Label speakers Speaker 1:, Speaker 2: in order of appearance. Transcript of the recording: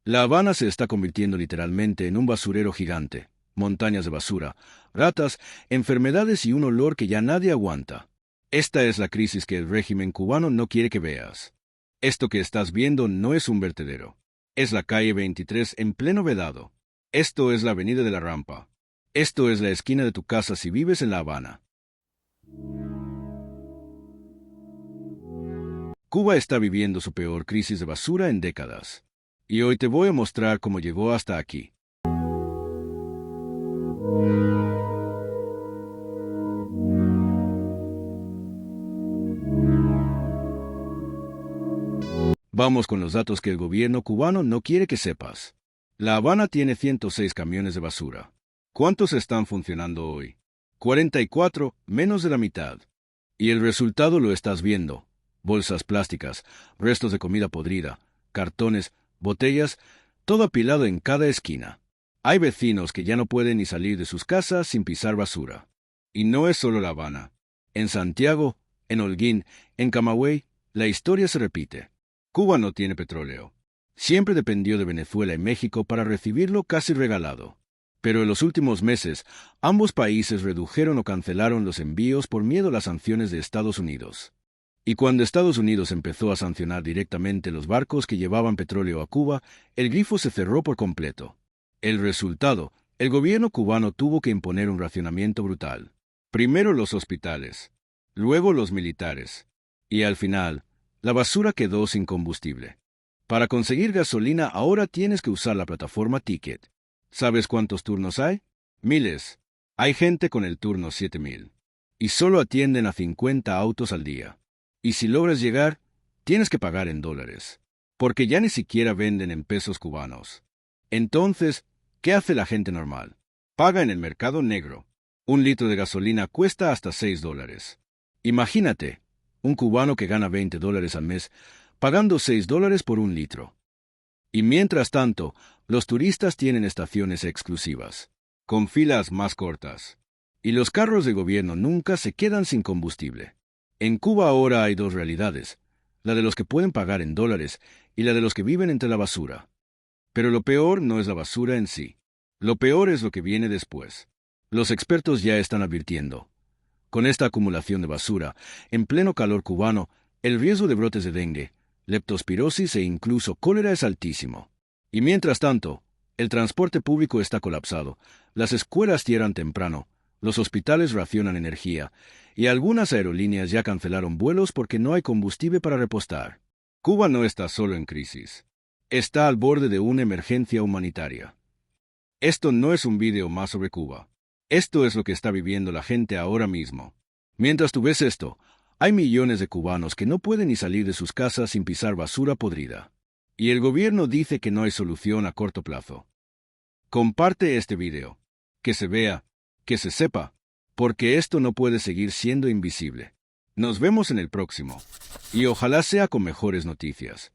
Speaker 1: La Habana se está convirtiendo literalmente en un basurero gigante, montañas de basura, ratas, enfermedades y un olor que ya nadie aguanta. Esta es la crisis que el régimen cubano no quiere que veas. Esto que estás viendo no es un vertedero. Es la calle 23 en pleno Vedado. Esto es la avenida de la Rampa. Esto es la esquina de tu casa si vives en La Habana. Cuba está viviendo su peor crisis de basura en décadas. Y hoy te voy a mostrar cómo llegó hasta aquí. Vamos con los datos que el gobierno cubano no quiere que sepas. La Habana tiene 106 camiones de basura. ¿Cuántos están funcionando hoy? 44, menos de la mitad. Y el resultado lo estás viendo. Bolsas plásticas, restos de comida podrida, cartones, botellas, todo apilado en cada esquina. Hay vecinos que ya no pueden ni salir de sus casas sin pisar basura. Y no es solo La Habana. En Santiago, en Holguín, en Camagüey, la historia se repite. Cuba no tiene petróleo. Siempre dependió de Venezuela y México para recibirlo casi regalado. Pero en los últimos meses, ambos países redujeron o cancelaron los envíos por miedo a las sanciones de Estados Unidos. Y cuando Estados Unidos empezó a sancionar directamente los barcos que llevaban petróleo a Cuba, el grifo se cerró por completo. El resultado, el gobierno cubano tuvo que imponer un racionamiento brutal. Primero los hospitales, luego los militares, y al final, la basura quedó sin combustible. Para conseguir gasolina ahora tienes que usar la plataforma Ticket. ¿Sabes cuántos turnos hay? Miles. Hay gente con el turno 7000. Y solo atienden a 50 autos al día. Y si logras llegar, tienes que pagar en dólares. Porque ya ni siquiera venden en pesos cubanos. Entonces, ¿qué hace la gente normal? Paga en el mercado negro. Un litro de gasolina cuesta hasta $6. Imagínate, un cubano que gana $20 al mes, pagando $6 por un litro. Y mientras tanto, los turistas tienen estaciones exclusivas, con filas más cortas. Y los carros de gobierno nunca se quedan sin combustible. En Cuba ahora hay dos realidades, la de los que pueden pagar en dólares y la de los que viven entre la basura. Pero lo peor no es la basura en sí. Lo peor es lo que viene después. Los expertos ya están advirtiendo. Con esta acumulación de basura, en pleno calor cubano, el riesgo de brotes de dengue, leptospirosis e incluso cólera es altísimo. Y mientras tanto, el transporte público está colapsado, las escuelas cierran temprano, los hospitales racionan energía, y algunas aerolíneas ya cancelaron vuelos porque no hay combustible para repostar. Cuba no está solo en crisis. Está al borde de una emergencia humanitaria. Esto no es un video más sobre Cuba. Esto es lo que está viviendo la gente ahora mismo. Mientras tú ves esto, hay millones de cubanos que no pueden ni salir de sus casas sin pisar basura podrida. Y el gobierno dice que no hay solución a corto plazo. Comparte este video. Que se vea, que se sepa, porque esto no puede seguir siendo invisible. Nos vemos en el próximo. Y ojalá sea con mejores noticias.